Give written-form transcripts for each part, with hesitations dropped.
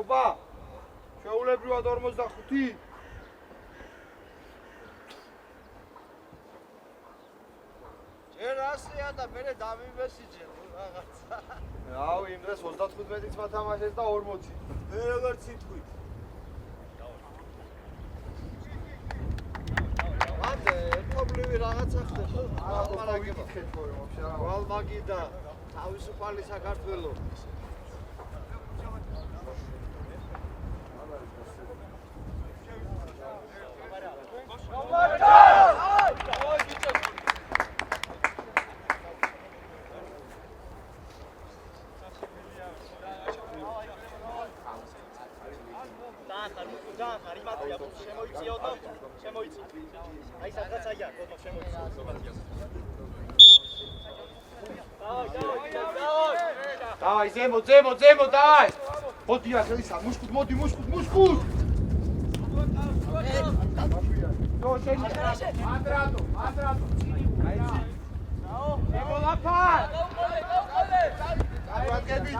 ობა შეულებრივად 45 ჯერ ასეა და მერე დამიმესიჯე რაღაცა აუ იმ დღეს 35-იც მათამაშეს და 40 მე როგორ ციტყვით მანდ პრობლემი რაღაცა ხდება ახლა ვიკითხეთ ხოლმე ვაფშე რა ვალმაგი და თავისუფალი საქართველო Давай, земо, давай! Მოდი ახლა ისა, მოდი, მუშკუტ! ნო, შენი. ანდრატო. აიცი. ემოლაფა! დავაგები.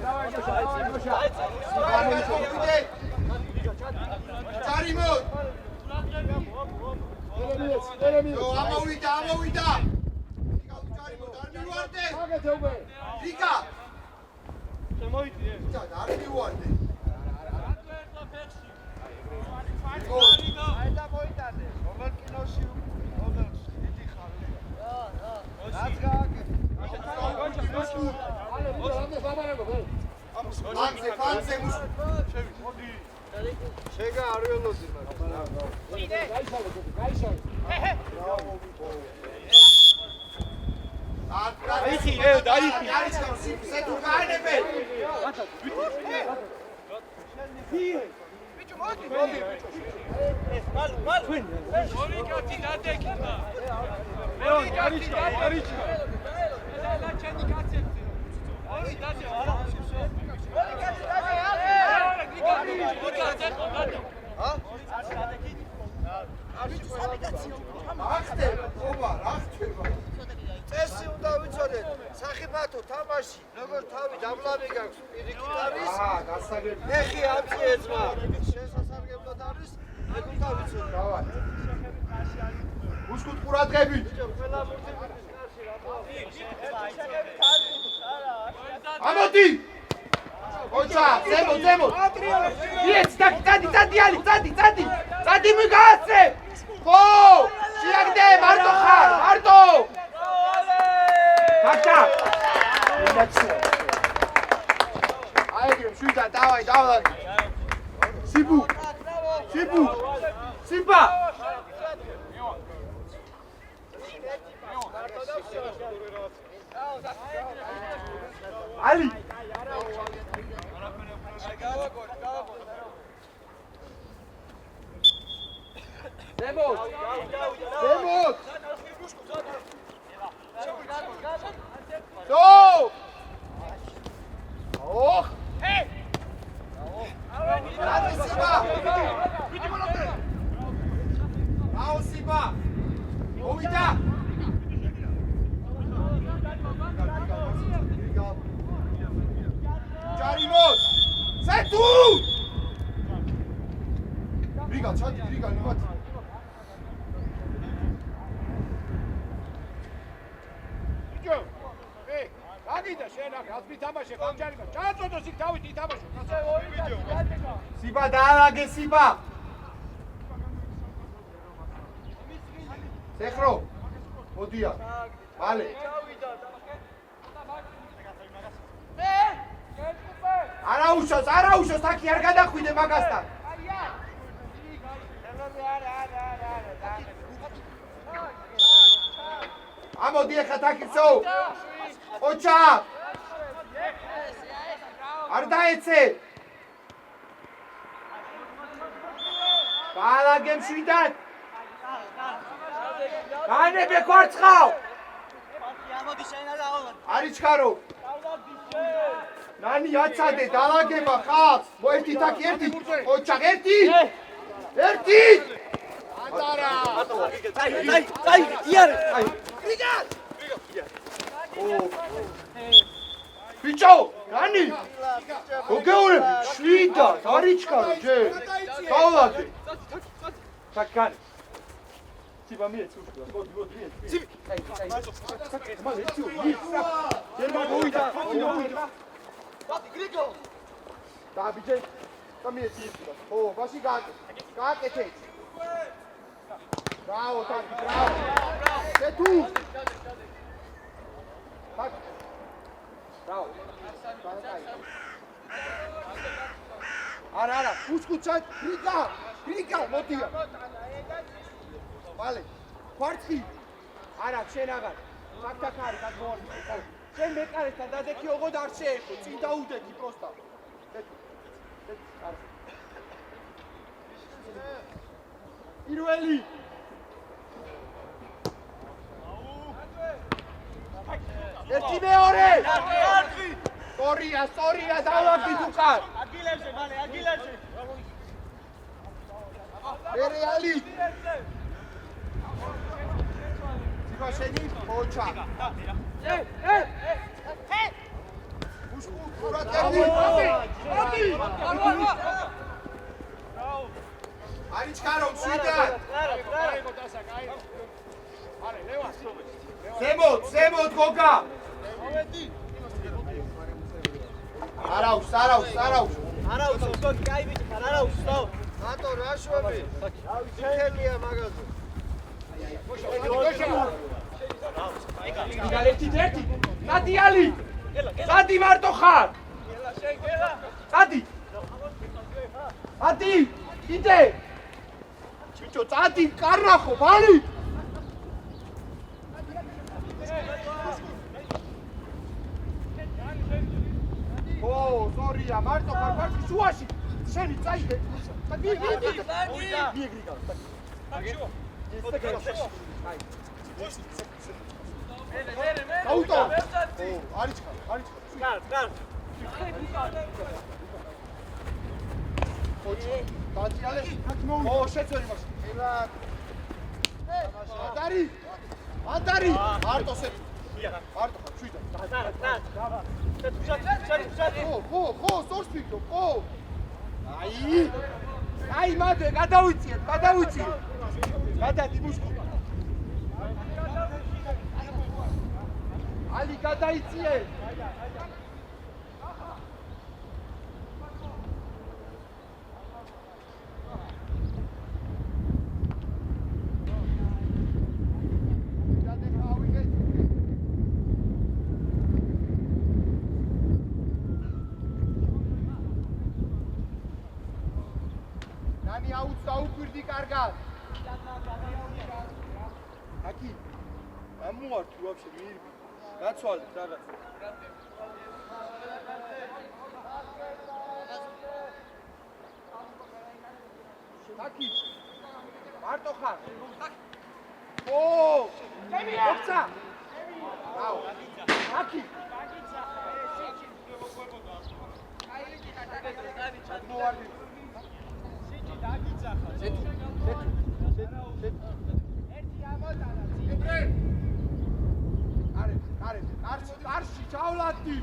დავай, წარიმო! ელემიო, ამოვიდა! რიკა, წარიმო, დარმივარდე! აგეთე უკვე! რიკა! შემოიწიე. და დარმივარდე. რატო ფეხში? აიდა მოიტანე. რომელ კინოში? რომელში? დიდი ხალე. რაც გააკეთე. ფანზე მოდი. შეგა არ ველოდი მაგრამ. დაიხი, დაიხი. არის ხარ თუ გაანებე. ბიჭო მოდი. ეს მალ. ორი კაცი დადეკიდა. ორი კაცი დადეკიდა. და ჩენი კაცებზე. ორი დადე არა. ორი კაცი დადე. ორი კაცი დადე. ჰა? წესი უნდა ვიცოდეთ, სახიფათო თამაში, როგორ თავი დაბლამი გაქვს, პირიქით არის. გასაგები. ეხი აწი ეძმა. შესასარგებლად არის, ეგ უნდა ვიცოდეთ. დავარ. უსკუტ ყურადღებით. ყველა მუსიკის კარში რატო? ამოდი! ოჩა, ზემო. იეც, დადი მიგასე! ხო! შეაგდე, მარტო ხარ, მარტო! ბაჭა! აიგე, შუდა, დავай. სიბა! ალი! Demot! So! Oh! Hey! Siba! Ovida! Jarimos! Setu! Riga, limati. აგიდა შენ აქ რაც მითამაშე ხანჯარიმა ჩაწოდოს იქ თავით ითამაშო სიბა დაალაგე სიბა სეხრო მოდია მალე არაუშოს აქი არ გადახვიდე მაგასთან ამოდი ახლა თაკიცო ოჩა არ დაეცე ბალაგე მშვიდად განებე ქორცხავ ამოდი შენ არის ჩქარო ნანი აცადე დალაგება ხალხს მოერთი თაკი ერთი ოჩა ერთი ატარა დაი იარე ვიგა ბიჭო, განი. მოგეურები, შვიდა, არიჩქარო ჯერ. გავლადე. საკან. ციბა მიეც უშკლა, მოდი, მოდი. ციბი. აი. მალე ცივი. ჯერმა გოვიდა. ბატი გრიგო. და ბიჭე, გამიეც უშკლა. ო, ბაში გააკეთე. Bravo, Tanti, bravo! Sei tu! Bravo! Ara, uscuțat! Rica! Motia! Vale! Quartzi! Ara, ce n-agar? Fac tacare, ca gol! Ce mecare sta, dar de că eu văd arce! Țin da uite, ti prosta! Irueli! ერთი მეორე! სწორია, დავაგდით უკან! აგილებზე, მალე, აგილებზე! რეალი! ციფა შენი, ოჩა! უშკუ, ყურატები! არიჩქარო, შვიდად! ზემოთ, გოგა! არაუს, გოგი, აი ბიჭი, არაუს, დაო. მატო რა შვები? თელია მაგაზე. ერთი. ნადიალი! წადი მარტო ხარ! წადი! იდე! ბიჭო, წადი, კარნახო, ბალი! ზორია, მარტო ხარ, ბარში შუაში. შენი წაიდე. მიეგრიგა. აუტო. არიჩქარ. კარ. დადიალე, ო, შეწერი მას. ელად. ანდარი. მარტო სეთ. მარტო ხარ, შვიდა. კარ. ხო, სწორს ფიქრობ, ხო. აი, მადე, გადავიწიეთ. გადადი მუშკო. ალი გადაიწიეთ. დაუკვირდი კარგად. აკი. ამუართი ვაფშე მიირბი. გაცვალეთ რაღაც. აკი. მარტო ხარ. ო! გემია. რაო. აკი. მოარდი. კარში ჩავლადი.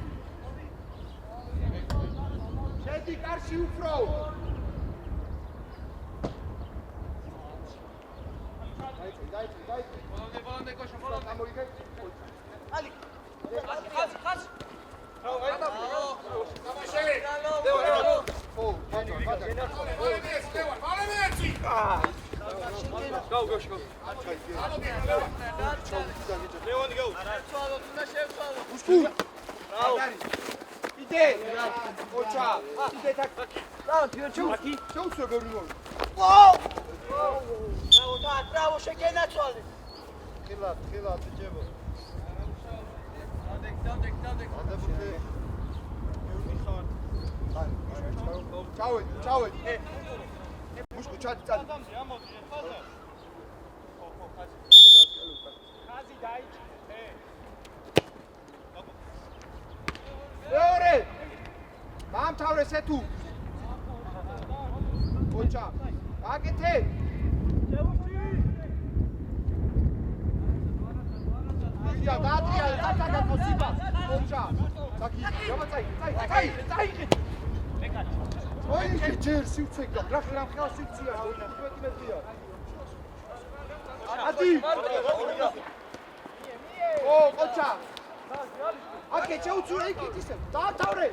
შედი კარში უფრო. დაიწე. ბოლონდე კოშო. ამოიგე. ალი. ხაზ. დამაშელი. ო, Go. Leoni, go. Ide. Ocha. Ide tak. Aqui. Čo gorilo? Bravo, cheguei na toalha. Kila, tijebo. Ande bute. Ciao. Mușcu, ce-a Kazi de aici. Leore! M-am taure setu. Ocea. Agete! სია დაატრია დაკაკო სიბა ხოჭა საკი გამა წაიღე ოი ჯერ სიუცეკა რა ხელ სიუცია 15 მეტრია ადი ო ხოჭა აკე ჩაუცურე იქითისე დაათავრე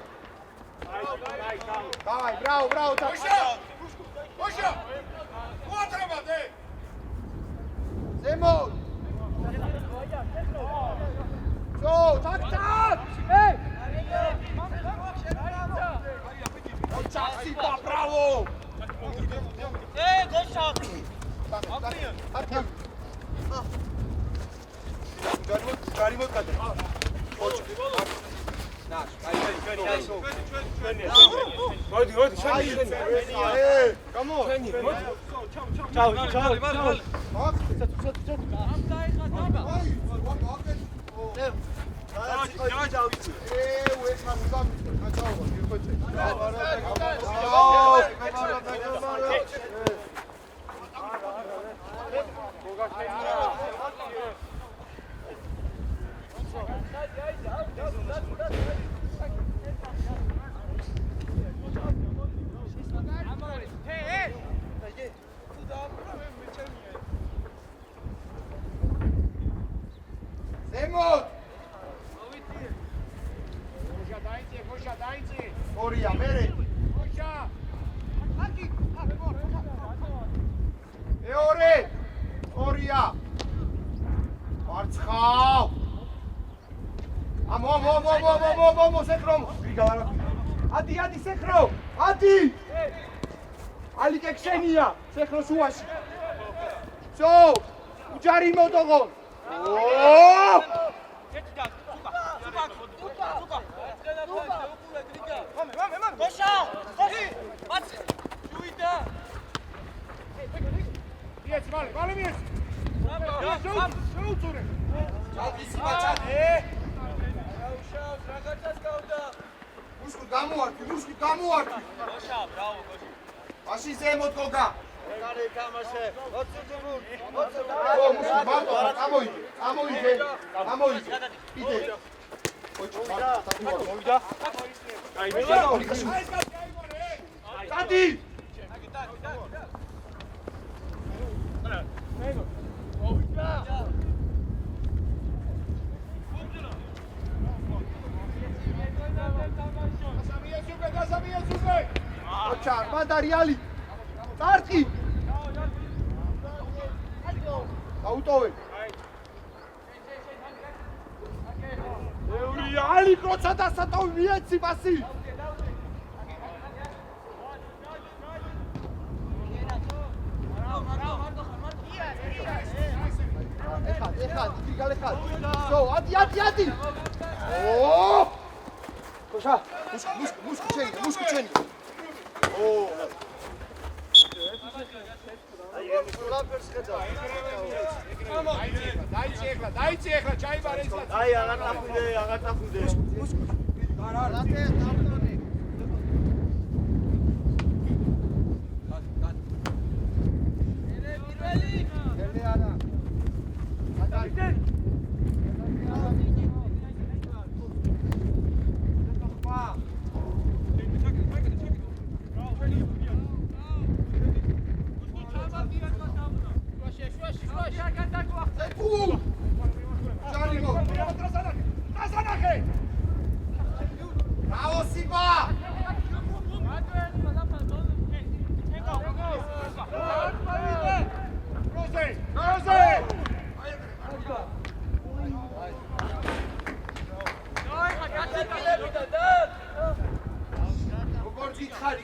давай браво так Коша Котрабаде Земо Всё так эй Коша сиба браво Коша Гаримо каде Коша Наш, მოდი, შენი. Come on. Ciao. Zemo! Coxa, dajcie! Oria, mere! Coxa! Eore! Oria! Marცხaw! Amo, sekrom! Adi, sekrom! Adi! Alike ქსენია, sekro სუაში. Всё! უჯარი მოდოღონ! Мушку გამოართი. Აში ზემოთ გოგა. კარი თამაშე. 20 გუნდი. Ამოიდე. იდე. მოვიდა. დადი. Očar, Madariali. Starti. Autove. Ali proța da să dau vieții, Vasil. Ехать, фигал ехать. Всё, adi. Oh! Coșa, mușcu ceni. Oh! Dajcie ეხლა, ჩაიბარე ისლა. აი, აღარ წახვიდე.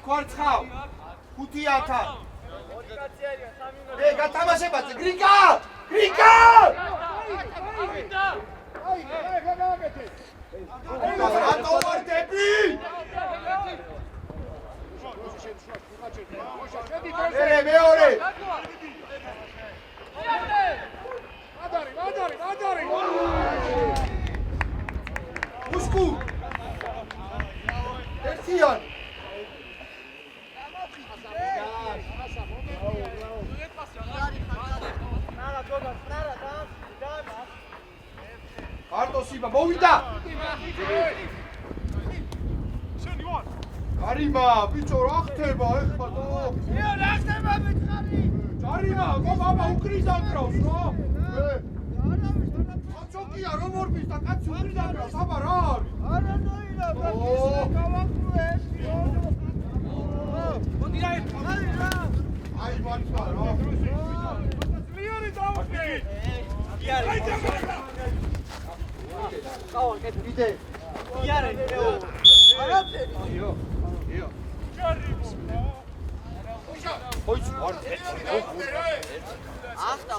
Quartzhau. Hutiata. Hey, gatamasebadze. Grika! Atოვარდები! მეორე! მადარი! მუსკუ! ერთიან! მარტო სიბა მოვიდა. კარიმა, ბიჭო, რა ხდება ეხლა დო? რა ხდება ბიჭარი? კარიმა, გოგობა უკრის დაკრავს რა? კაცოკია რომ ორბის და კაცი უკრის დაკრავს, აბა რა არის? არანაირად და ისე გავაკრუეს. მოდი რა ერთი. აი ბანკა რა. მიური დაუჭი. იარე. ყავალ კეთილი. იდე. იარე. არაფერი. იო. ოიც ვარ. ახტა.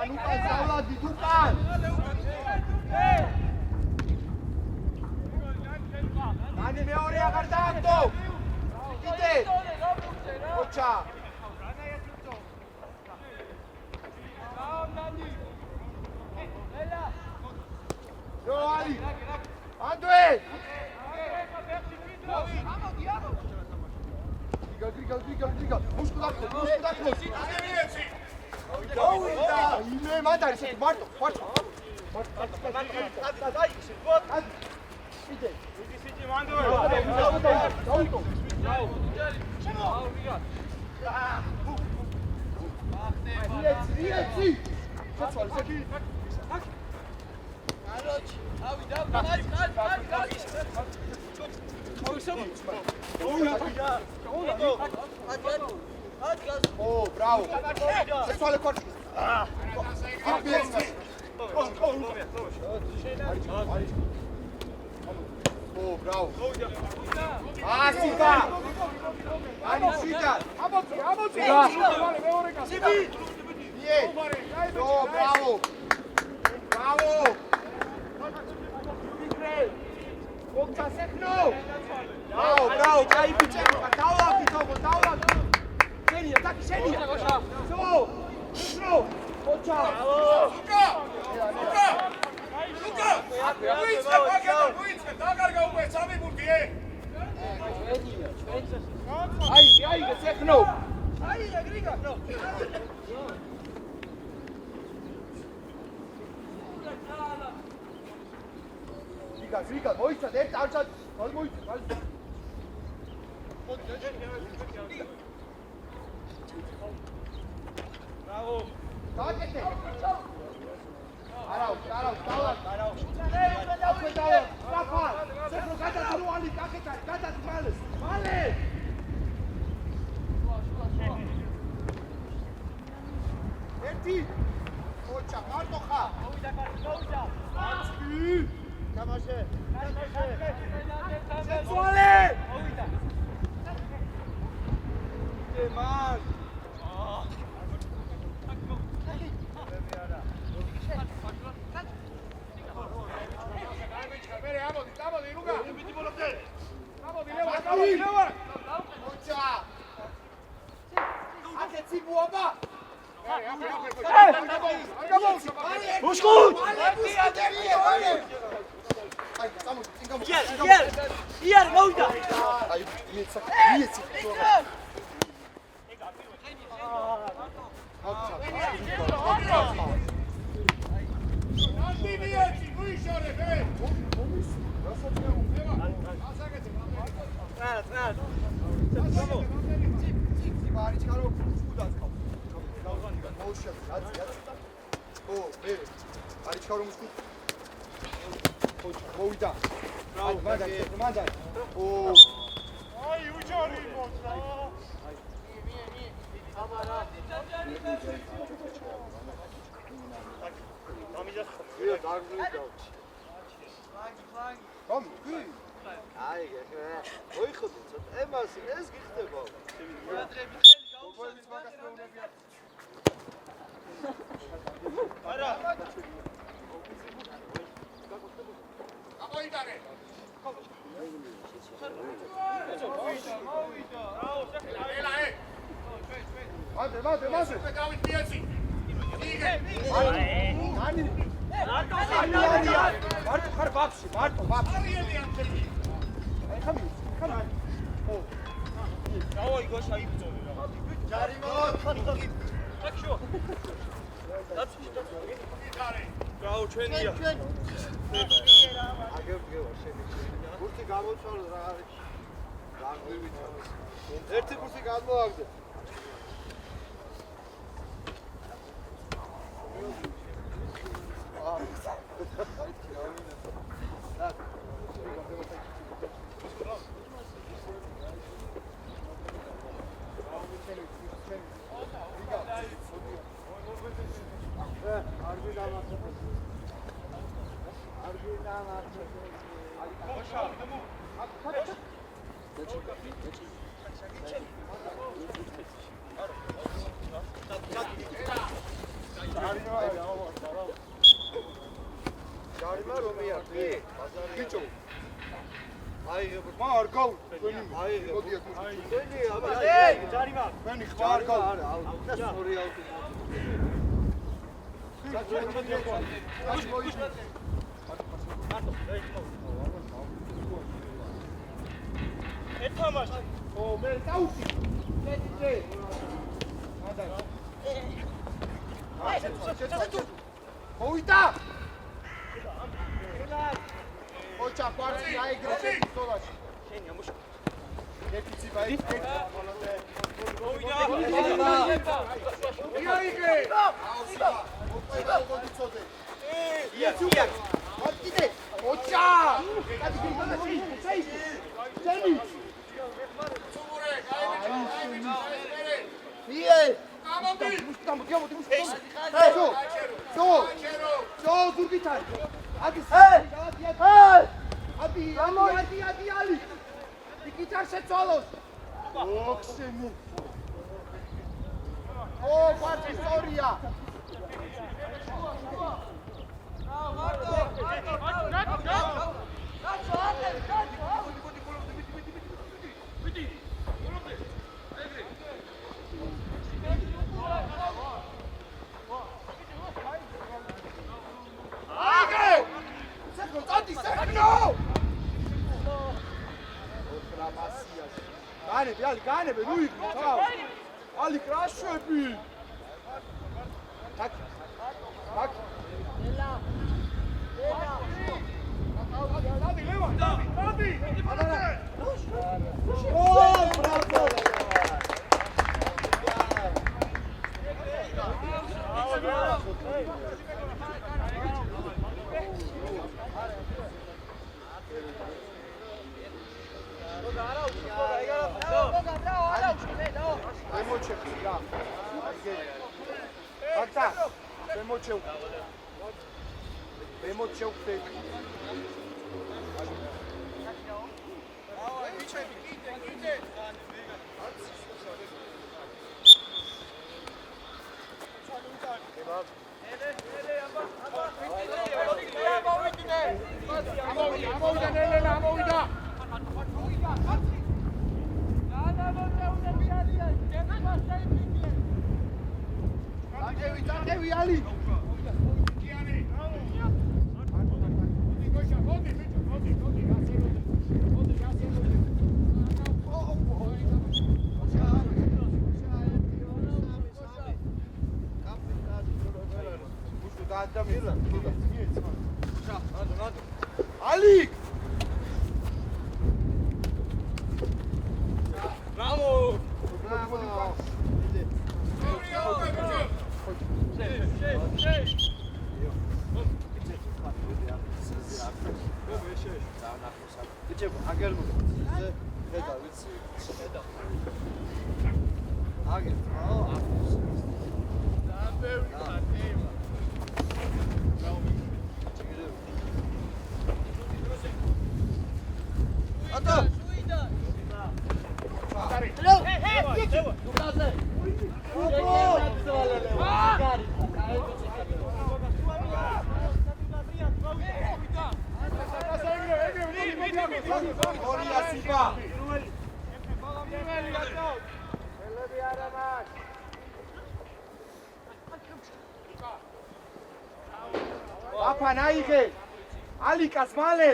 Lukas, Sauladi, Dukan! Ani მეორე აღარ დააგდო! იდე! ოჩა! Yo, Ali! Andrei! Driga! Muscu d'acolo! Auida! Ime, mandari, se Marto, forte! Dai, ide! Rieci! Oh, bravo! Sexuale corte! Oh, bravo! Ah, Siga! Ani Siga! Amoti! Sibi! Oh, bravo! Bravo! Octa Sekno! Bravo! Cai Picheno! Taula, Pitogo! Taula! Seni, ataque, Seni! So! Sekno! Octa! Luka! Ai, Sekno! Riga, მოიცა, ერთ არჩად, მოიცა, Bravo! Გააკეთე! არაუ, დავარ! აფე დავარ! საფა! ზეთრო გადადრო ალი, გაკეთე, გადადმალე! მალე! ერთი! ოჩა, მარტო ხა! მოვიდა! აცი! Tamaşe. Sexuale! Teman. Amodi, Luka. Amodi, leva. Ocha. Ake tsibuoba. Muscut! Iar, mოვიდა. აი, მიეცა. მოვიდა. მანდარი. ო. აი, უჯარი მოწა. აბარა. ამიჯას ხომ დაგვრიდავ. ხომ? აი, გეხა. მოიხოდე ცოტა. ემას ეს გიხდება. მეატრები ხელი გაუსწრებს. არა. Apoyare. გურთი გამოცვალო რა არის? ერთი გურთი გამოაგდე. Ali! Bravo! ორია სიბა ელები არა მაგ აფან აიღე ალიკას მალე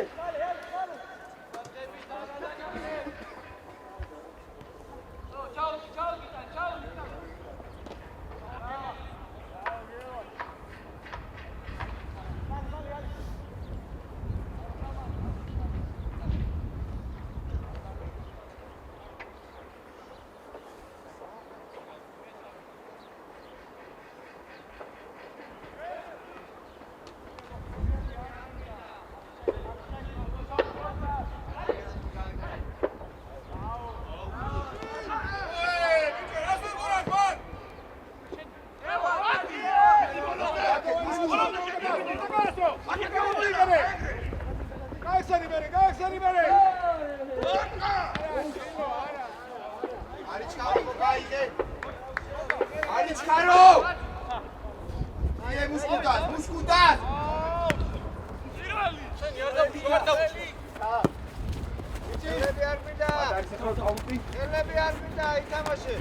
ელები არ მინდა ითამაშე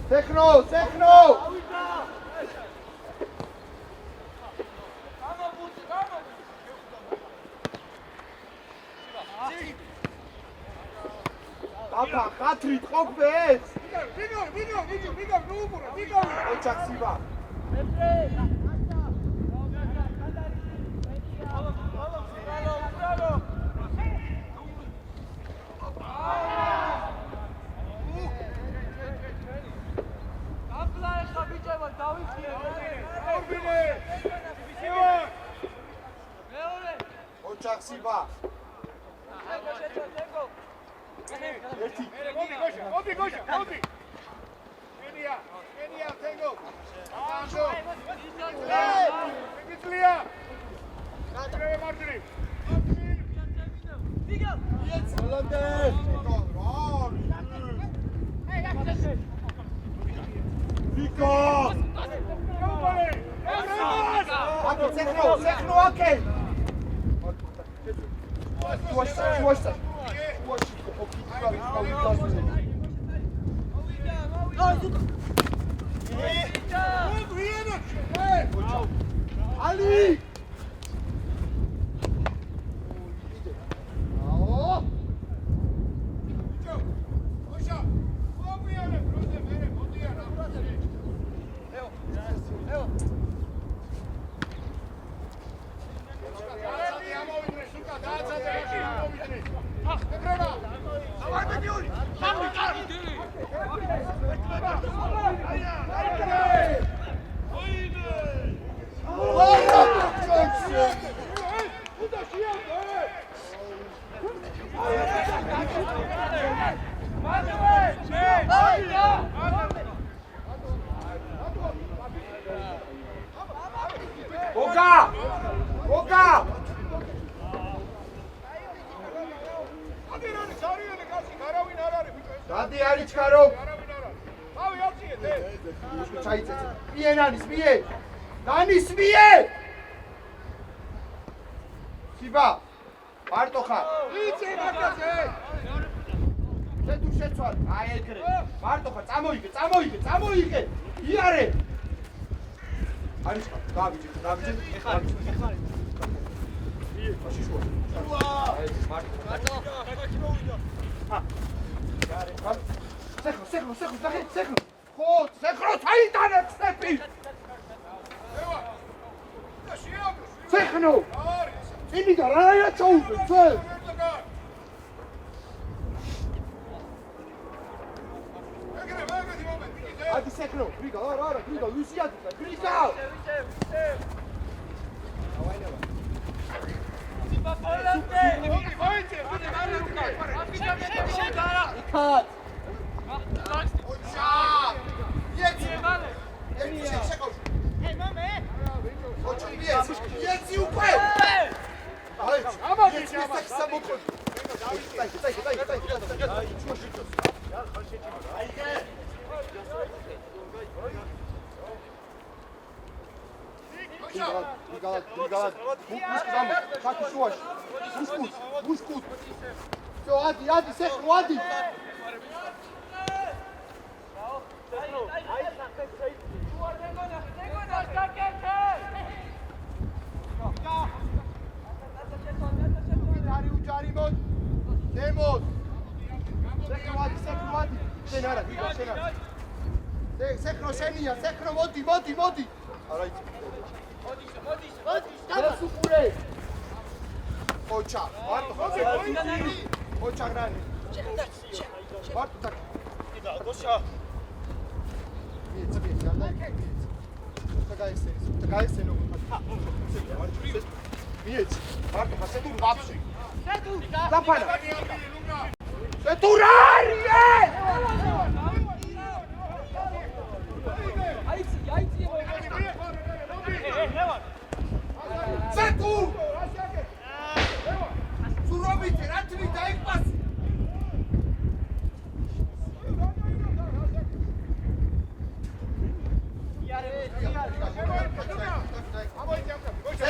Techno! Papa, ხათრი თყობეს? ვიგავ, ნუ ვიგავ. ოჩახსიბა. ოჩახსიბა. Obi. Genia, tengo. Tango. Victoria. Andrea Martini. Vigo. Hollander. Vigo. Techno, okay. Força. Ali! Oga! Dadi არის ჩქარო. ავი აწიეთ ე. ჩაიწეცე. პიენანის პიე. დანის პიე. სიბა. მარტო ხარ. იცი მაგაზე. შე თუ შეცვალ. აი ეგრე. მარტო ხარ. წამოიგე. იარე. არის ხარ. დავიჯე. ეხლა. მაშინ შუა. აი მარტო. Сехно. Ხო, სეხრო საიტანა წები. სეხნო. იმიდა რა ჩაუძე ძე. ადი სეხნო, გრიგა, არა, გრიგა, ლუსიადი, გრიგა. Дай. ადი, სეხრო, ადი. უჯარი მოდ. დემოდ. სეხრო, ადი. შენ არა, ვიგო, შენ არა. სეხრო შენია, სეხრო მოდი. არა იცი. მოდი. დასუყურე. ოჩა, მარტო ოჩა გრანი. მარტო так. და გოშა. მიეცები, გაიხსენო. მიეცი. მარტო ხასეთუ ვაფშე. სეთუ. დაფანა. სეთუ რარიე! Setu! Surobite, ratmi daik pas.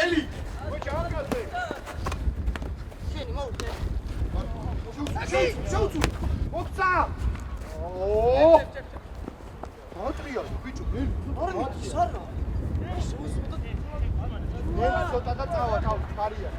Eli! Шоу! Опца! Оо! Атрия, бичу, бэл. Арми, сара. ნელა ცოტა და წავა თავი ხარია.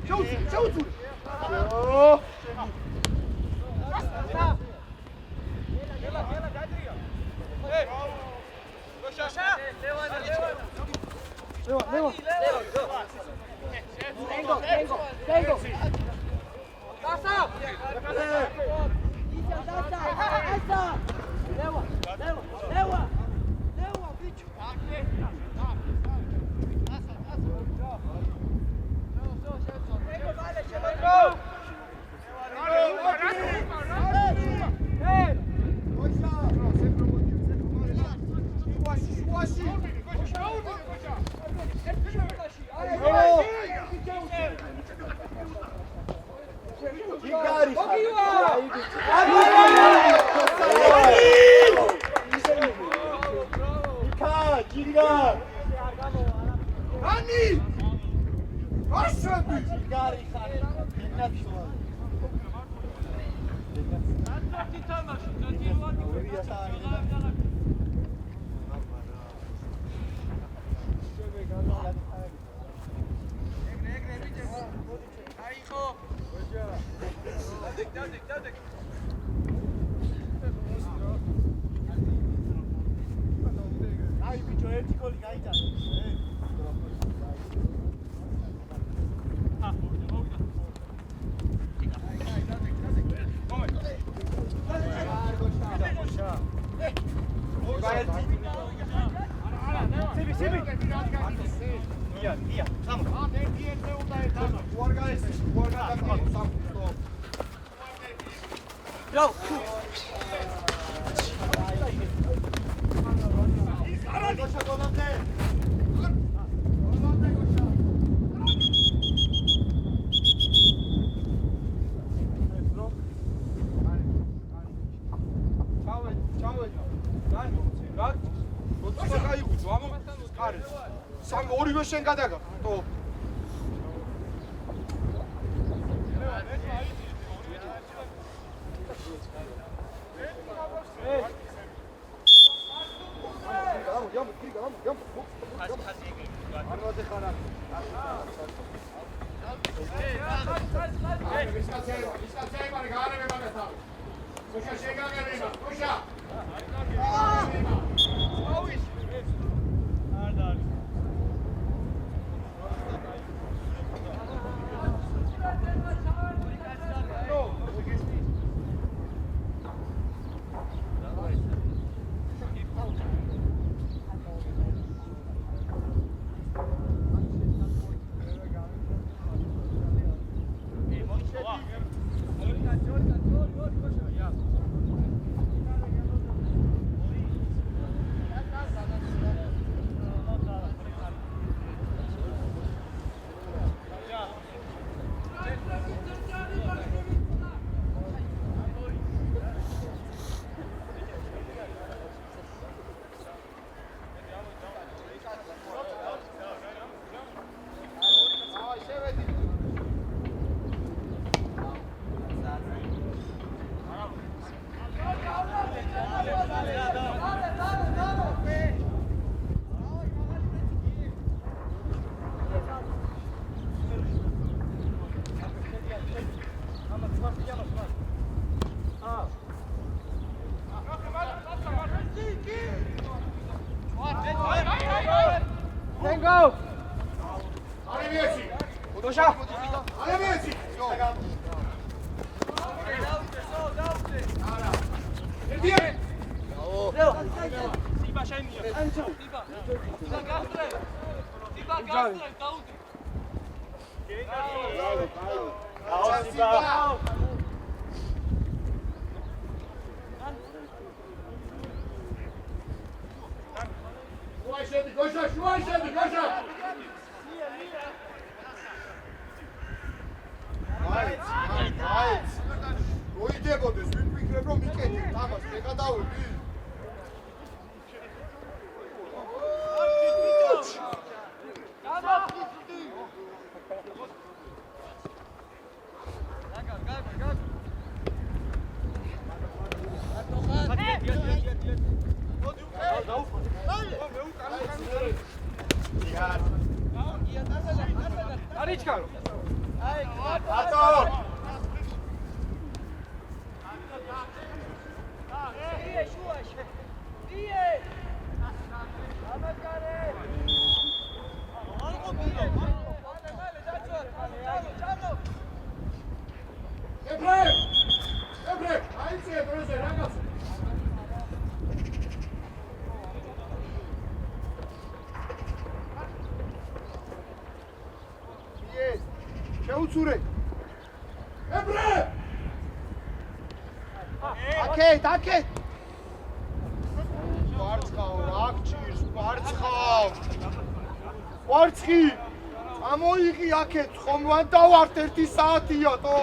Čau, კარი. სამი ორივე შენ გადაგა. თო. ხომვან დავართ 1 საათია თო.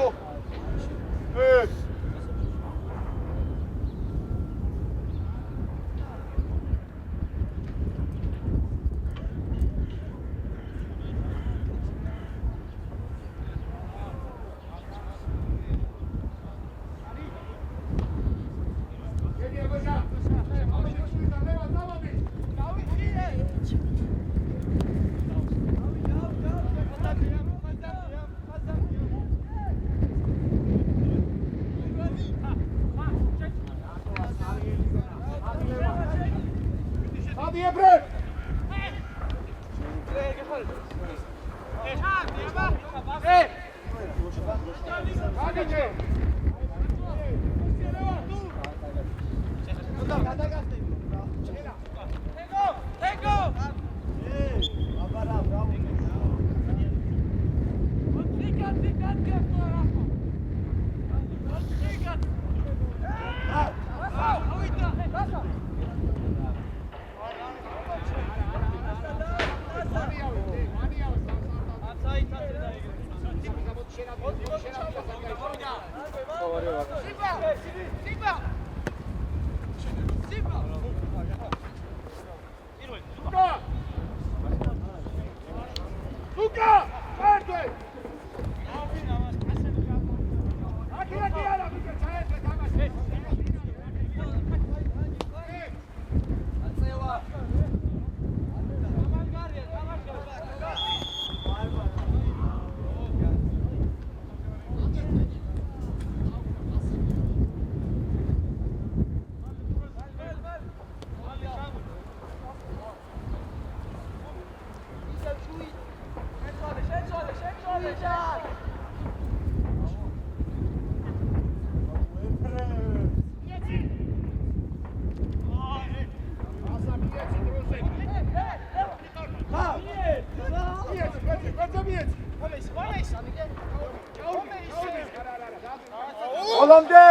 ბოლომდე.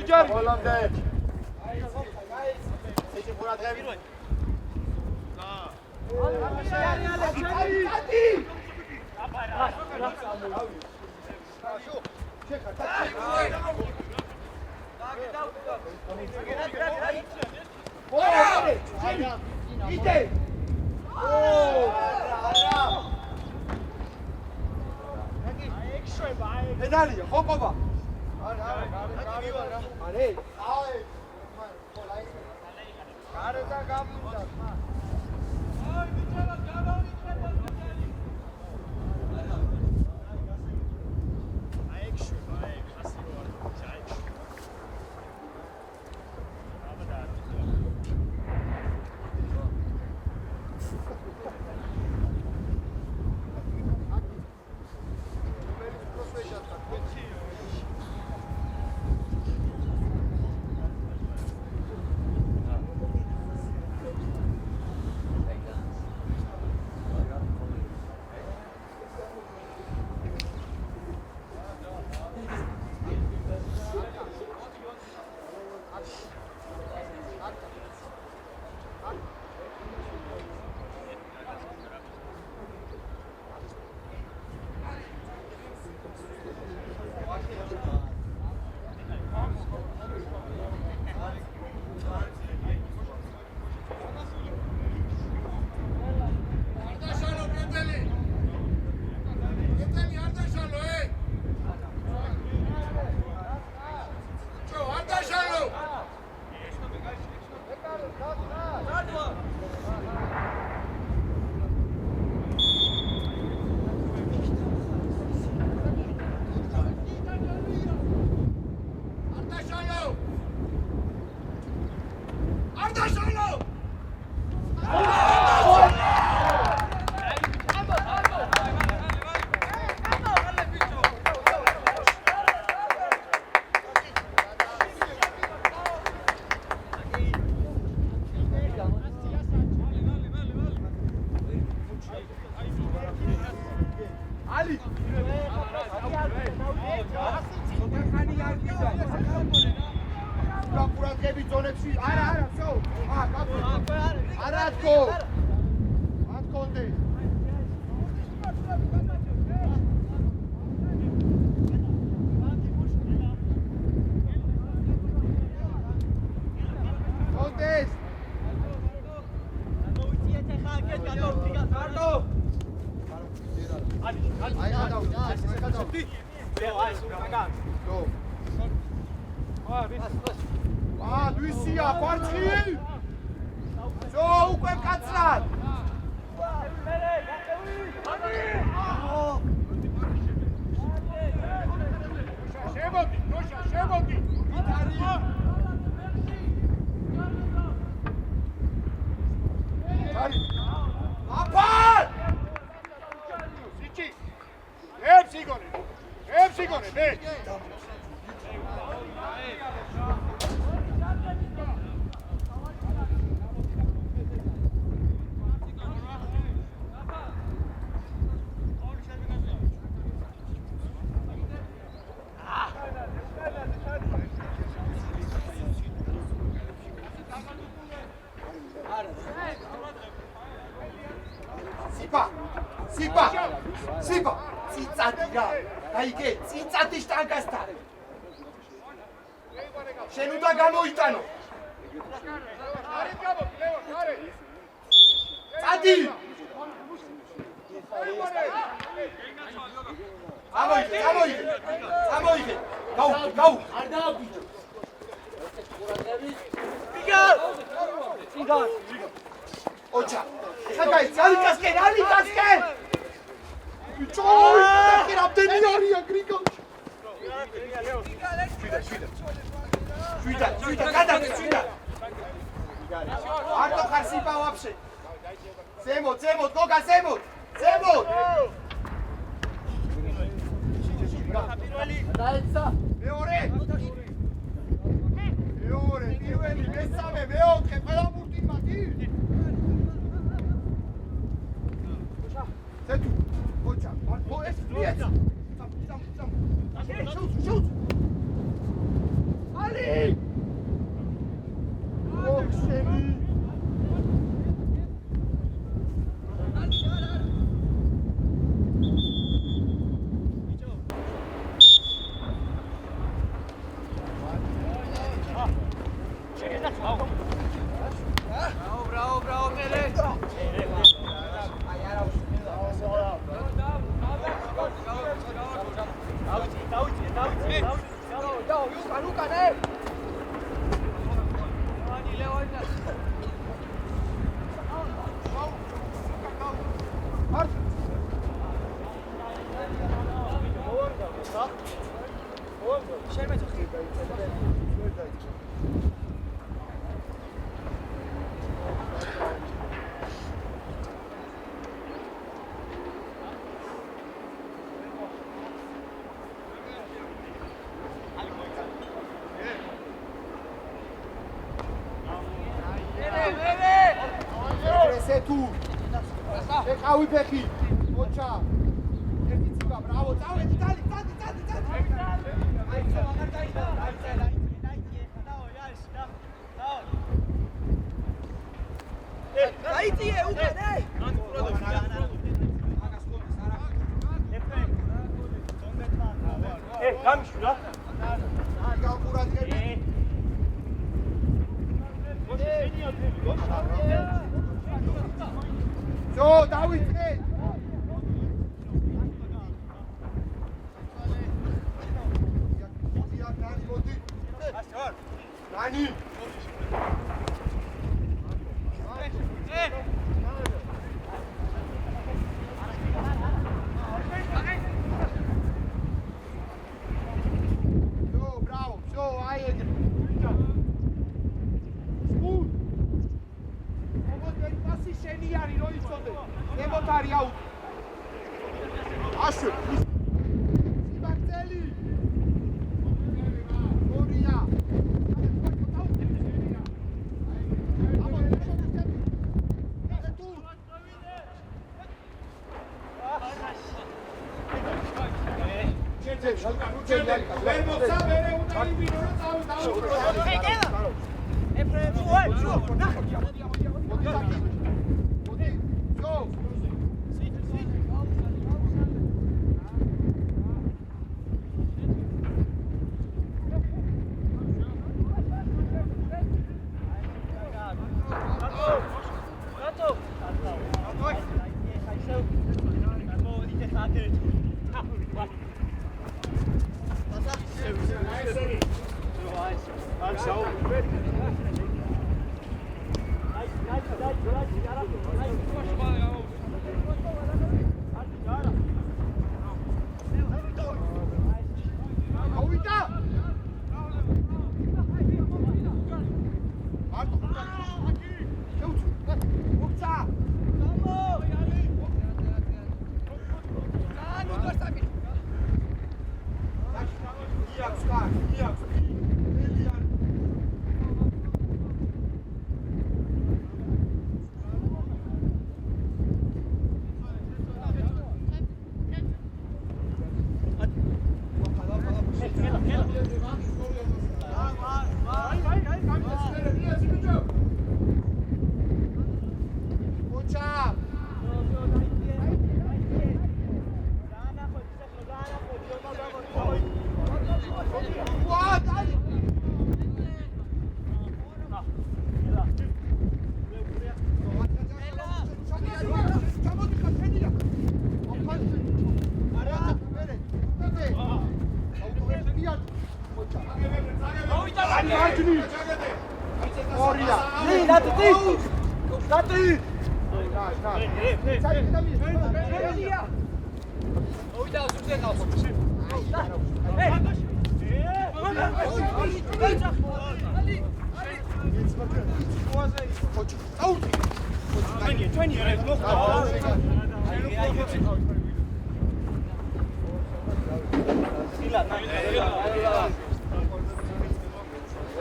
ჯარი. ბოლომდე. ისე ყურადღები. Pedalio, hoppa. Lucia, parti! So, უკვე კაცრად! შემოდი, ნოშა, შემოდი! აფარ! სიჩი! ემსიგონე, მე! სიპა! ციცადი რა! გაიგე, ციცადი შტანგასთან! შენ უნდა გამოიტანო! წადი! წამოიგე! გაუ! არ დააბიჯო! ციგარ! ოჩა! ხა გაიცი, ალიკასკენ! Joy! Get up there, Niaria, Grigo! Швида, kada! Arto Karsipa вообще! Zemot, Goga, Zemot! Meore, პირველი, მესამე, მეოთხე, ყველა ბურთი მაგი! Setu, Ocha, es Lietz! Sam. Bravo, Pérez. ესე თუ ეხავი ფეხი მოჩა ერთი წივა ბრავო წავედი დალი Dai-tie, Uca, dai! გამიშურა. გალკურადები ზო დავიწყე ნანი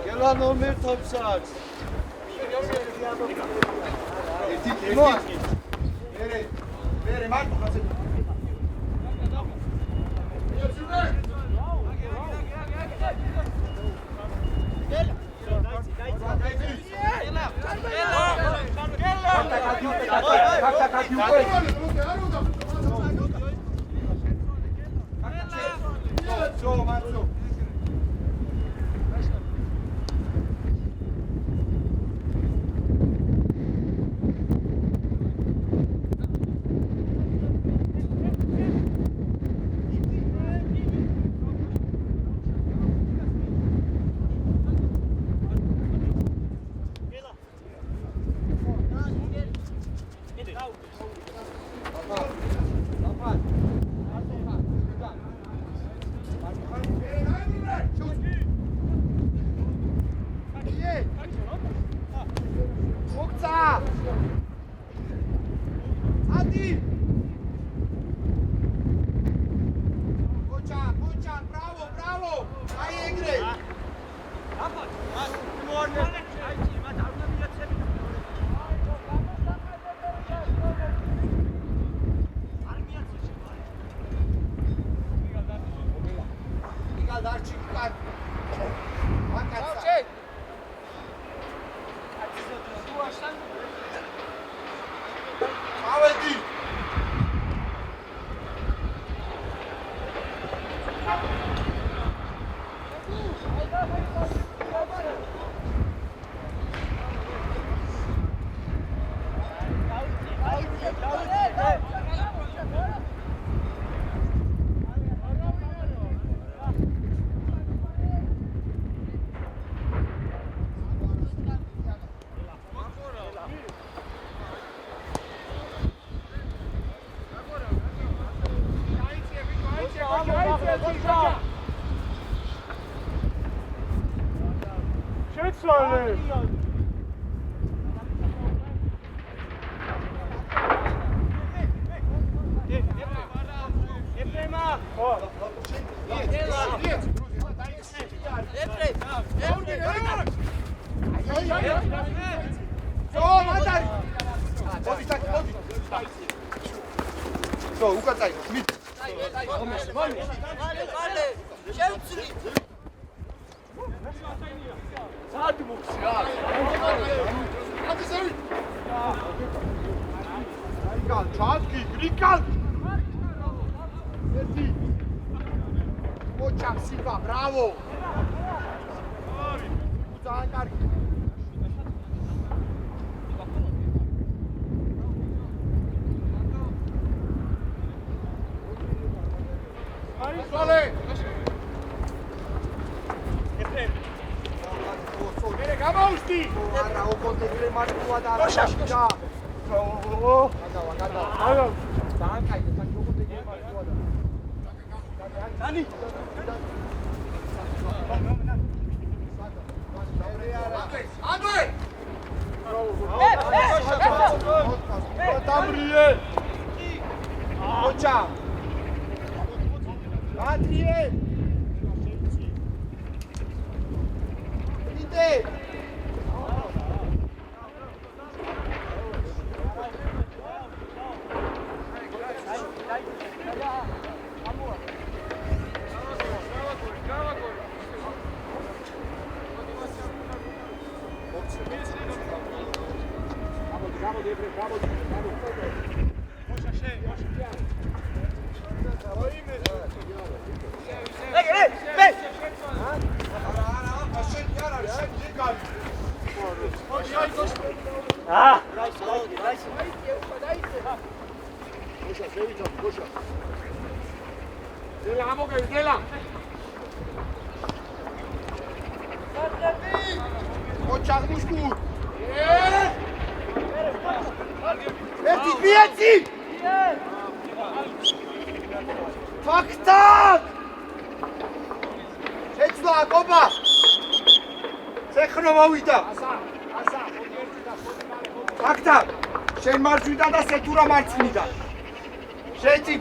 Gela nomer topsaks. Bere Marco ხაზე.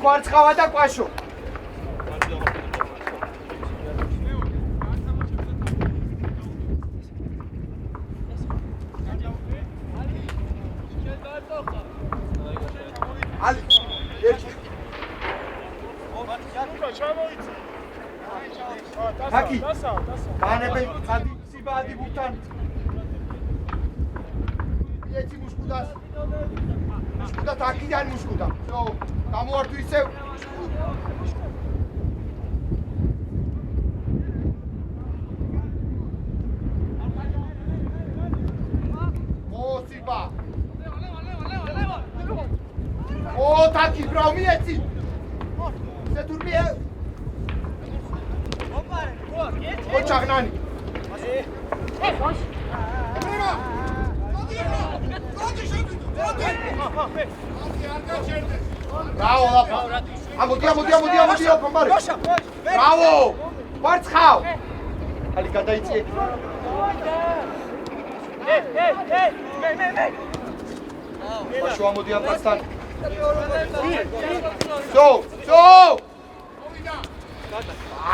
Კვარცხავა და კვაშო. ალი, ერთი. Haki. Banebe, adi, sibadi butan. Ერთი მუშკუდას. მუშკუდა თაკიდან მუშკუდა. So, გამოართვი ისევ. ოსიბა. ო, თაკი, ბრაუმი ეცი. ზეთურმია. ო, ჩაღნანი. Bravo, Lapa. Amodi, Pambare. Bravo. Კვარცხავ. Ali გადაიწიე. Πაშო ამოდი ამასთან. So.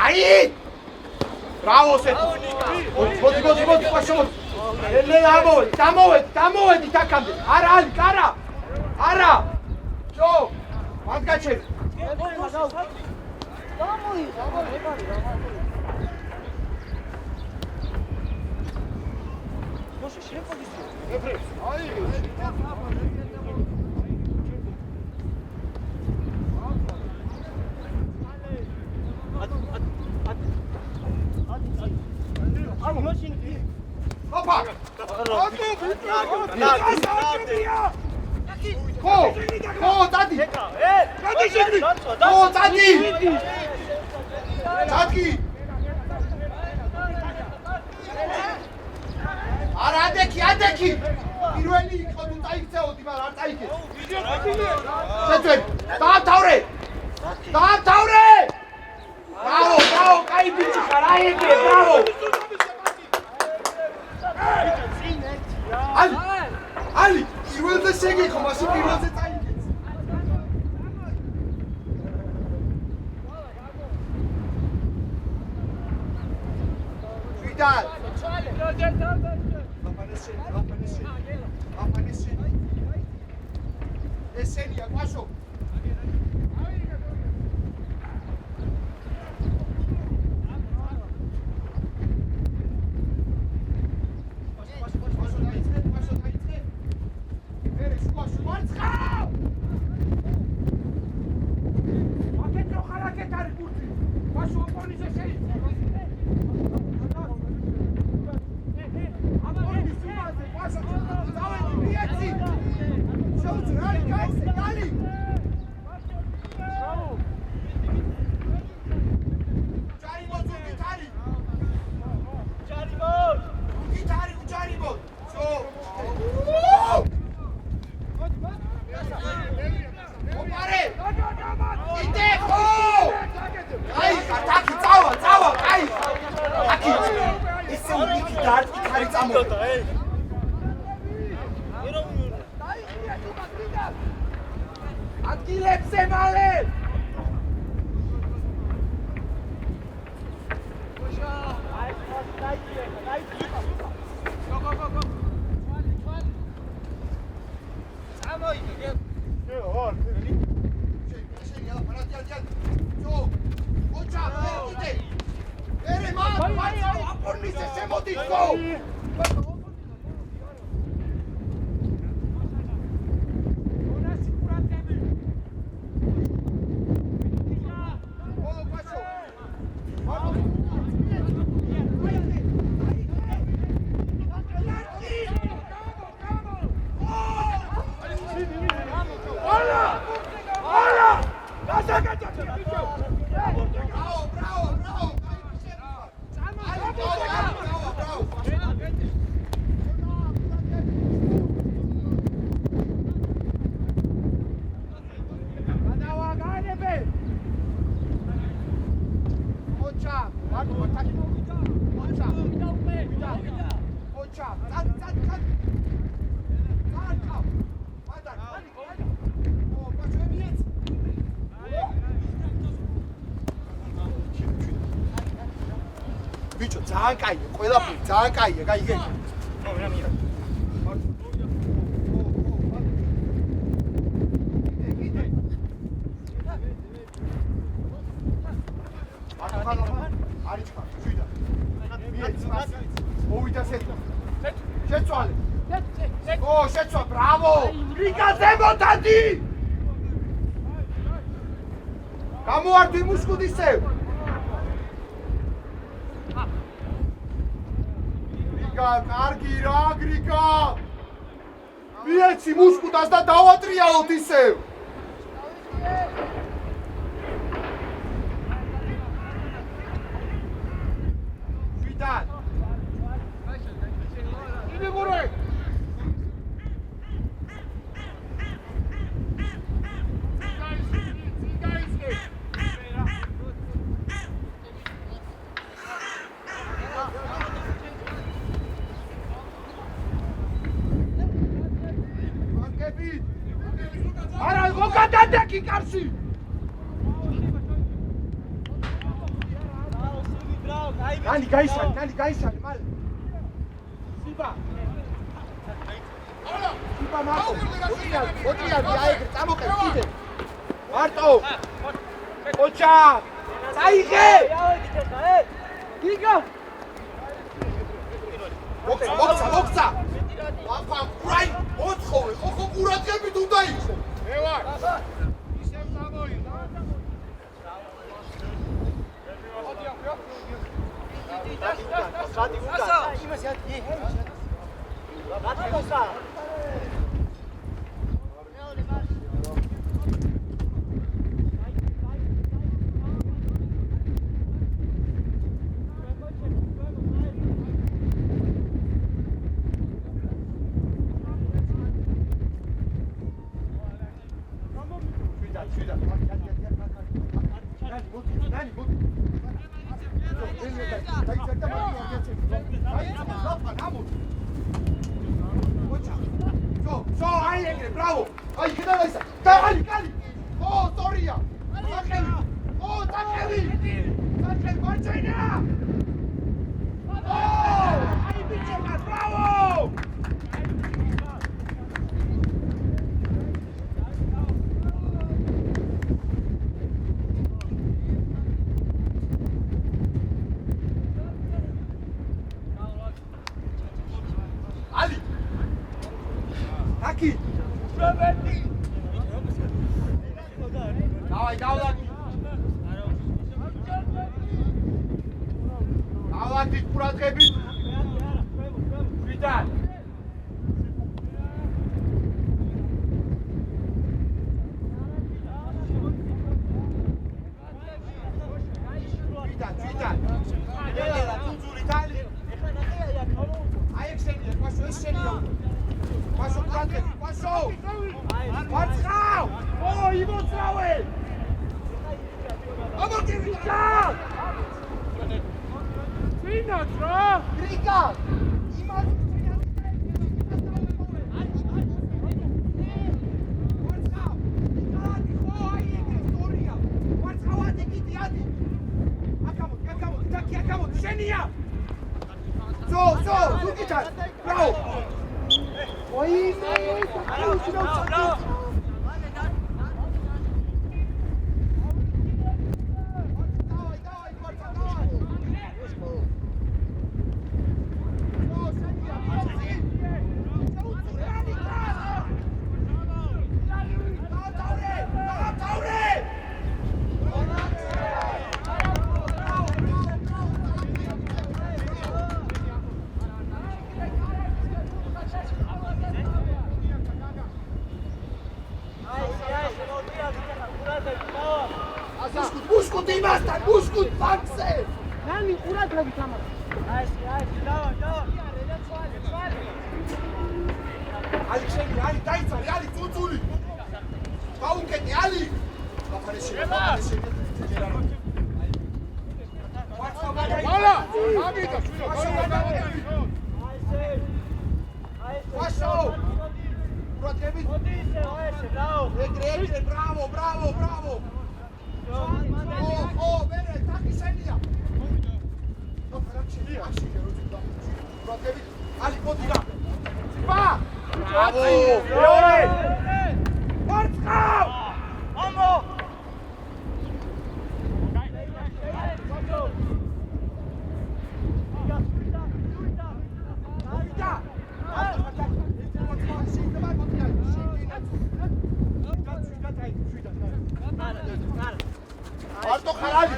Აი! Bravo, Set. Მოდი. დამოვედით აქამდე. არა, ალიკ, არა. არა. ჯო, მათ გაჩერდი. ადექი პირველი იყო თუ წაიქცეოდი, მაგრამ არ წაიქე. დაამთავრე! ბრავო, კაი ბიჭი ხარ, აი ეგრე, ბრავო! ალი, პირველზე შეგეხო, მაშინ პირველზე წაიქეც. ვიდალ! ესენია, ყაშო. ადგილებზე მალე! ბიჭო, ძალიან კაია, ყველაფერი ძალიან კაია, გაიგე. შეცვალე, ბრავო! რიგაზე მოტადი! გამოართვი მუსკუდისევ! კარგი რა გრიგა! მიეცი მუსკუდას და დავატრიალოთ ისევ! ვიდან! იდე გორე! არა, მოგადადეკი კარში. ნალი გაისანი, მალე. სიბა მარტო მოტრიალ აიგრ წამოყევ კიდე მარტო ოჩა წაიღე გიგა მოხცა აფა კრაი ოთხოვე ხო ყურადღებით უნდა იყო მე ვარ ისევ წამოიღო Bravo! Ai, che dai, dai, cali! Oh, Toria! Oh, Takeli! Takeli, Marcena! Oh! Ai, bichona, bravo! Ali! Taki! Давай, давай. Давай, ты куратები. Ვიდან? ვიდან? ელა, თუძული თალი. აი ექსენია, პასო ესენია. Пошел, Братик, пошел! Подсхал! О, его травы! А вот и Рикард! Рикард! Все, Лукича! Браво! Ой, давай. Buscut imaztan, buscut bakse! Nani, qurადღებით ამას. აი, დავა. ალი შენი, ალი დაიცარი, ალი წუწული. გაუკეტე, ალი. ბახარეში. Ვალა, ამიდა, შვილო, Пошел! Противить! Egre, bravo! Oh, bene, так и сения! Противить! Ali, podira! Ба! Bravo! Leone! Marcao! Amo! Არტო ხალალი.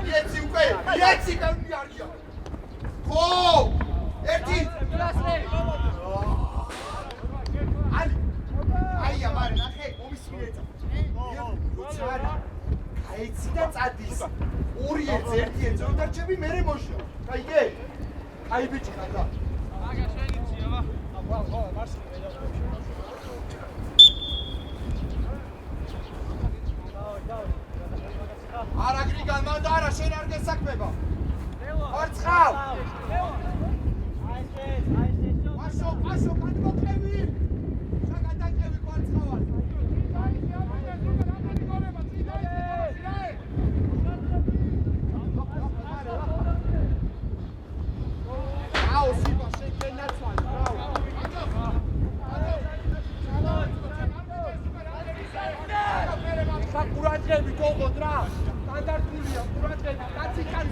Იეცი უკვე, იეცი ბევრი არია. ხო! ერთი. ალი. აია, მარე, ნახე, მომისმინეცა. როცა გაიცი და წადის. ორი ერთი ზონ დარჩები, მერე მოშო. გაიგე? აი ბიჭი ხარ. აგა შეიძლება ვა. ვა, მარსი. არა გრიგან მანდა არა შენ არ გესაქმება არცხავ პასო გადმოყევი შეგადაკევი ყარცხავად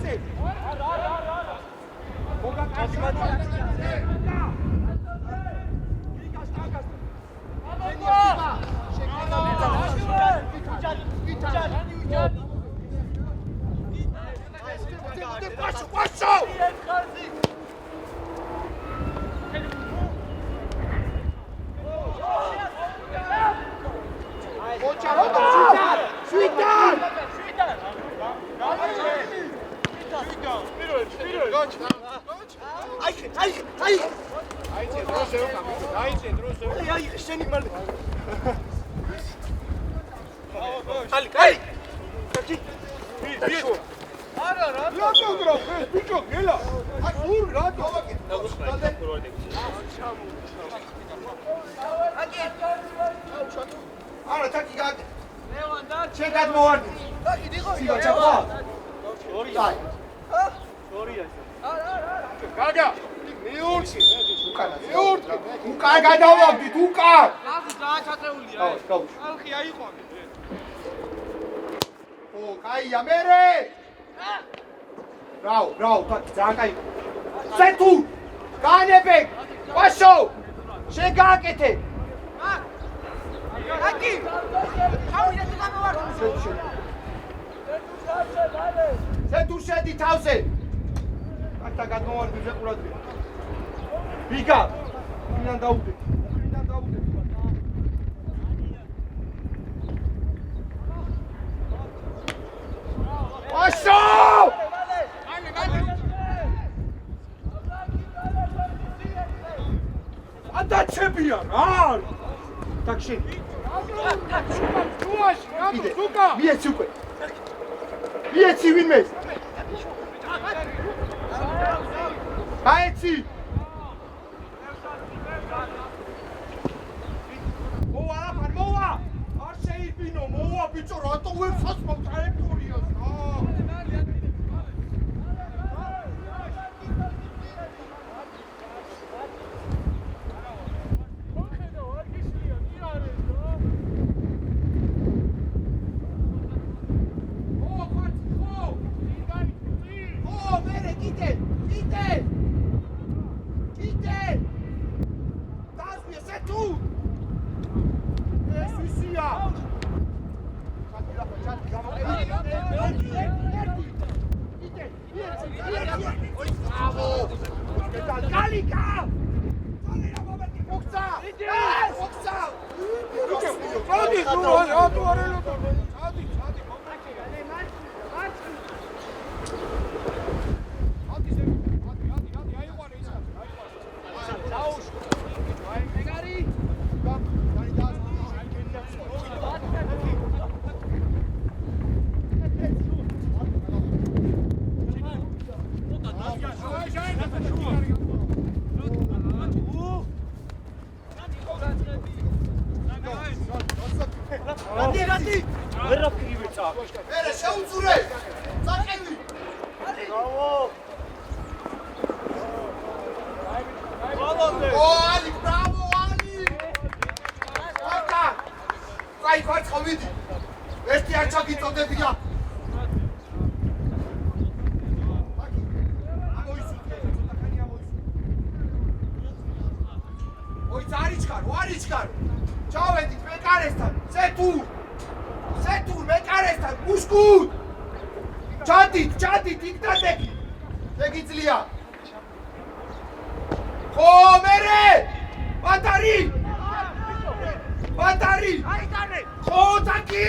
კაცი მოგა კაცი არა თაკი გაკ შენ გადმოვარდი სიგა ჩახვა აი გაგა მიურჩი უკან გადავავდით უკან დააჩაწეულია ხალხი აიყვანე ო კაია მერე რაო თაკი ძალიან კაი სეთუ განებე ვაშო შენ გააკეთე აკი ხავი ეს გამოვარდა სეთუ შედი თავზე აკა გადმოვარდი ზეყურად ვიგა ვინან დაუდე ვაშო ადაჩებია რა ტაქსი შუაში რატო ზუკა მიეცი უკვე მიეცი ვინმე გაეცი მოვა არ შეიფინო მოვა ბიჭო რატო ვერცას მომწაებდურიოს მერე შეუწურე წაყევი ო ალი ბრავო ალი აკა კაი ხარცხო ვიდი ერთი არ ჩაგიწოდებია არიჩქარო ჩავედით მეკარესთან სეთურ მეკარესთან გუშკუთ ჩადით იქ დადექი შეგიძლია ხო მერე ბატარი აიტანე ხო თაკი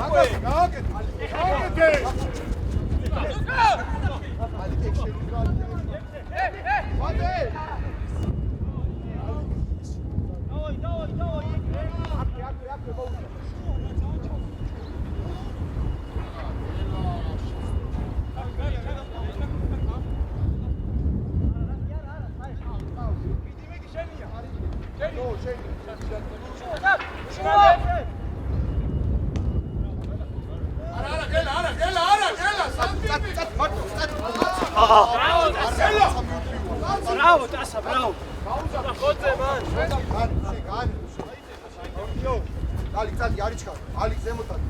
უკვე გააკეთე ალი ტექშენი გალია ვადე Bravo, Tassa, bravo. ალი წადი არის ჩქარ ალი ზემოთ არის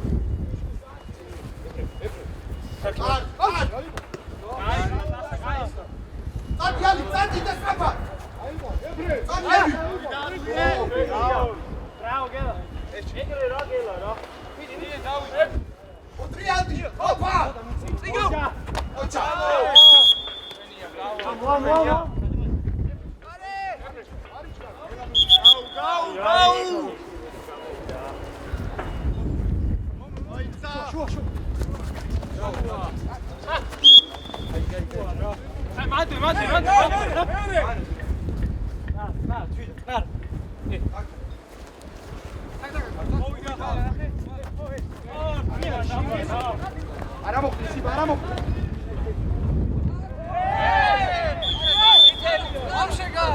წადი ალი წადი და საფა წადი Bravo, Gela. Egre რა გელა რა. დიდი დავიდე. ოტრიანდი ოპა წიგო. ოჩა Bravo. Gau. Mate. არა მოხდისი არა მოხდისი Amshega!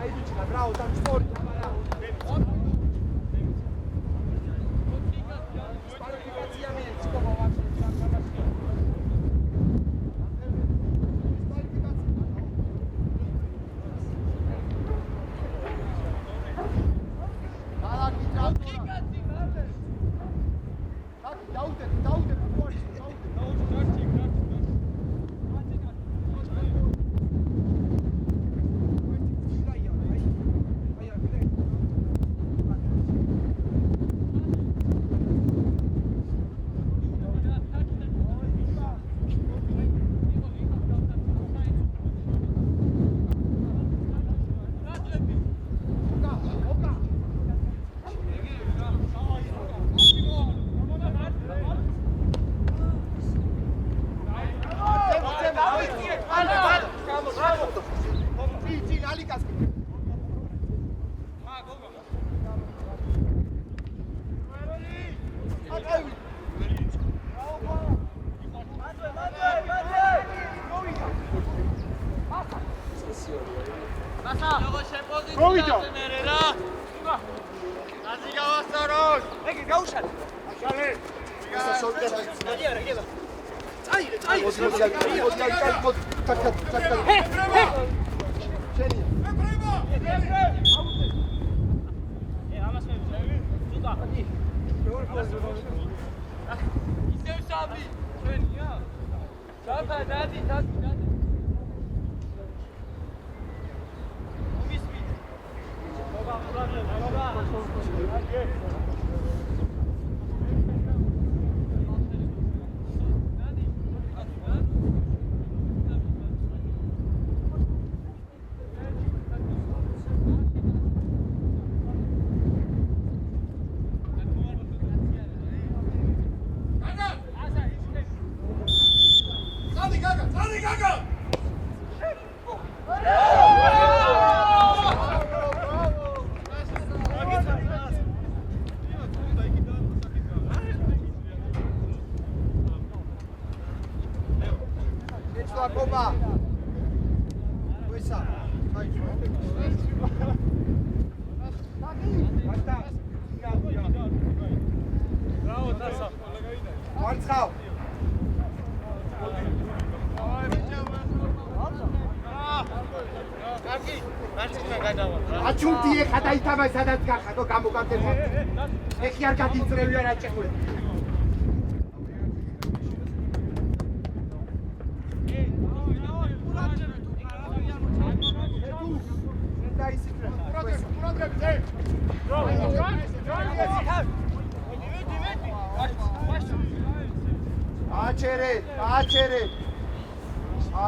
აიდი ჩქა ბრავო და სტორი აჩუნდიე ხადაითამა სადაც გახადო გამოგარდება ეხი არ გადიწრევია რა ჭეხური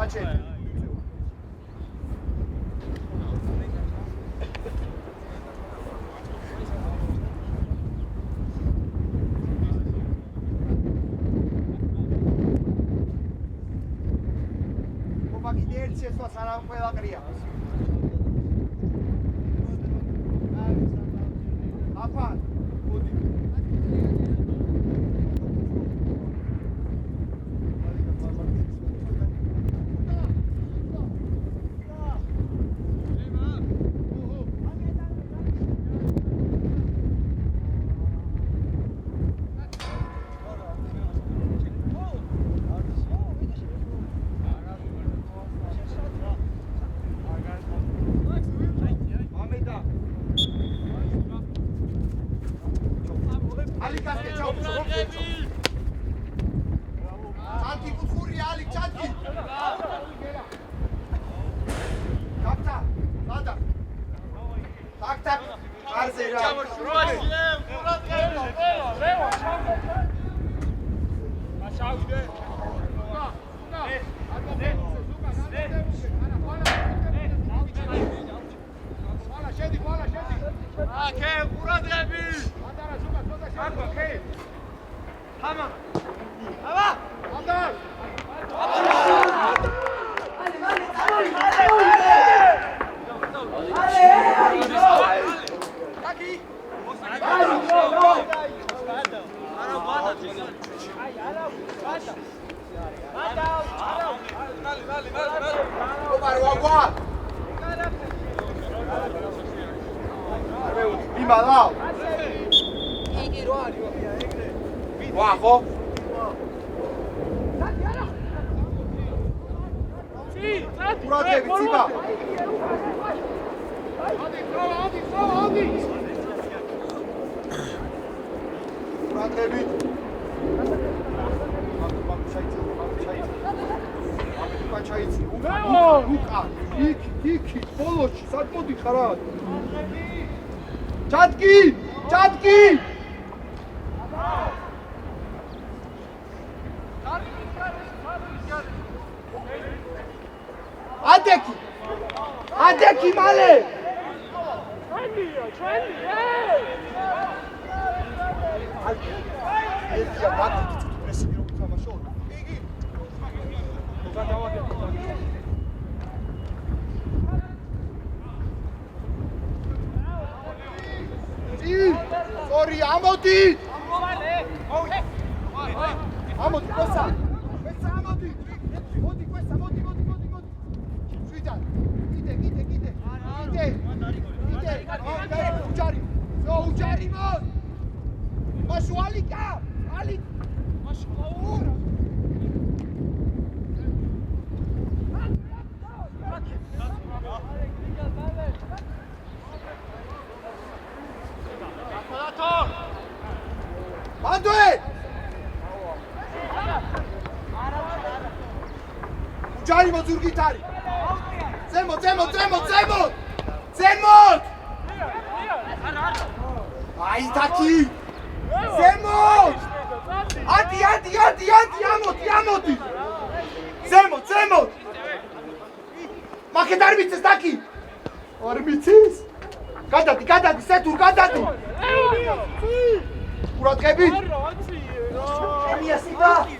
აჩერე შეცვლა სანამ ყველა ყრია. აფა, მოდი.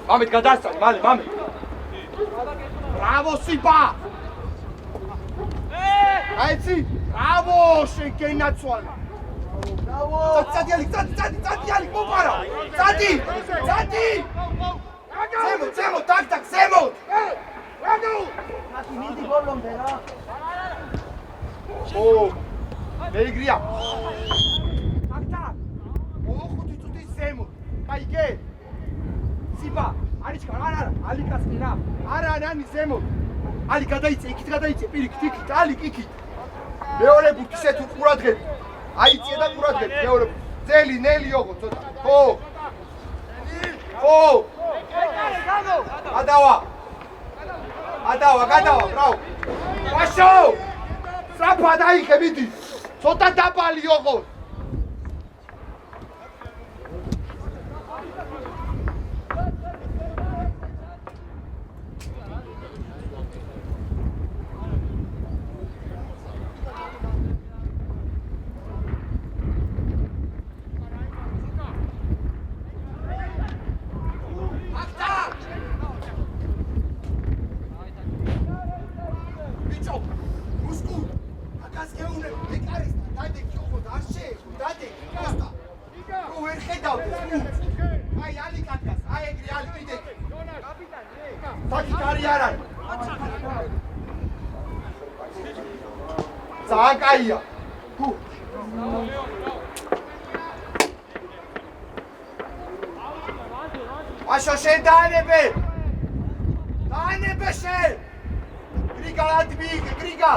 მამეთ გადასწავლ, მალე, მამე. Bravo, Sipa! Aitzi, bravo, შენ გენაცვალე. Bravo! წადი, მოპარა. წადი! ზემო, ტაკ, ზემო. რაგო! აკი მიდი ბოლომდე რა. მეიგრია. ტაკ. ხუთი წუთი ზემო. კაიგე. Sipa, არიჩქა, არა, ალიკასკი რა. არა, ნანი ზემო. ალი გადაიწე, იქით გადაიწე, პირიქით, იქით, ალი იქით. მეორე ბურთი ისე თუ ყურადღები. აიწე და ყურადღები, მეორე ბურთი. ძელი, ნელი ოღო, ცოტა. ხო. გადავა, ბრავო. ვაშო! სრაფა დაიხე, მიდი. ცოტა დაბალი ოღო. აი ალი კატკას, აი ეგრე ალი კიდე. თაკი კარი არ არის. ძალიან კაია. თუ აშო შენ დაანებე. დაანებე შენ. გრიგა ადმი, გრიგა.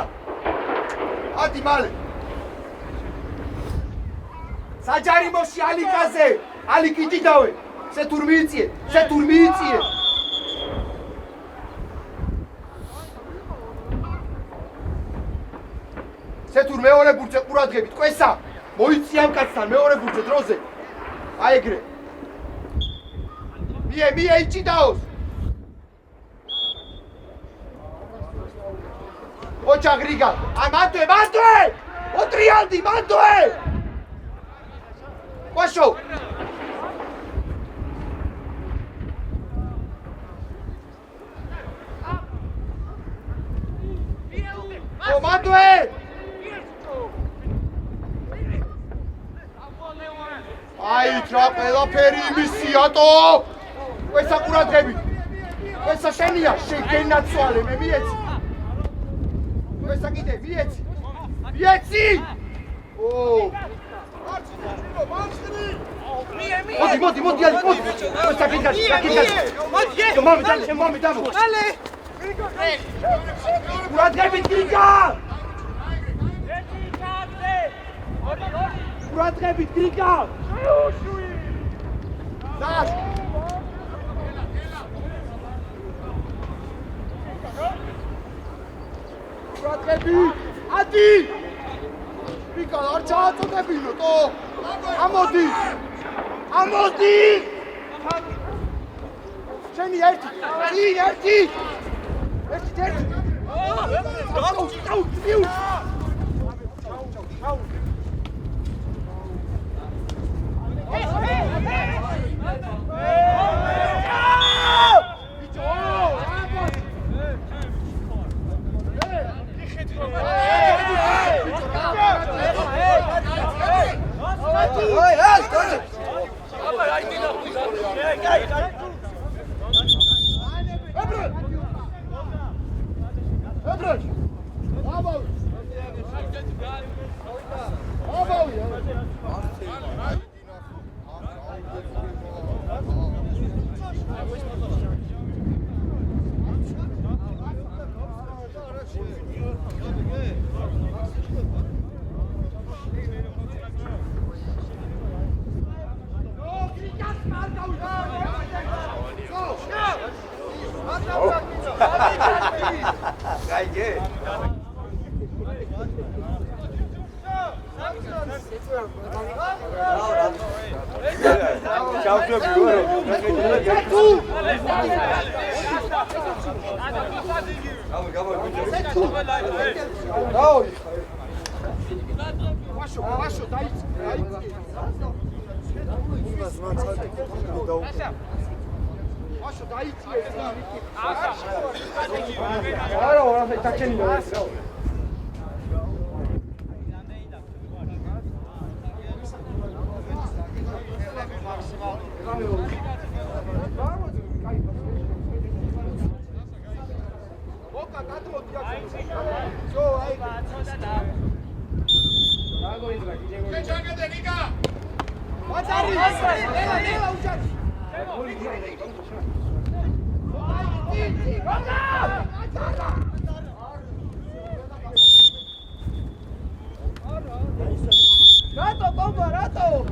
ადი მალე. საჯარიმოში ალიკაზე. ალი კიდი დავე. შე თურ მიიწიე. შე თურ მიიწიე. შე თურ მეორე ბურთზე ყურადღებით. ყვესა. მოიწი ამ კაცთან მეორე ბურთზე დროზე. აი ეგრე. მie იჭიდაოს. ოჩა გრიგა. აი მანდვე. ოტრიანდი მანდვე. ყვაშო. მანდვე. აი რა ყველაფერი იმისიატო. ყვესა ყურადღებით. ყვესა შენია, შეგენაცვალე, მე მიეცი. ყვესა კიდე, მიეცი. მიეცი! ო! მოდი, ალი, მოდი. ყვესა კიდე. მომი დამო. Ale! ყურადღებით გრიგა! ყურადღებით გრიგა! დაშ! ყურადღები! ადი! ვიკა არ ჩააწოდებინო თო! ამოდი! შენი ერთი! ვაშო დაიწყე. ვაშო დაიწყე. არა, რა თაჩენი და Rato!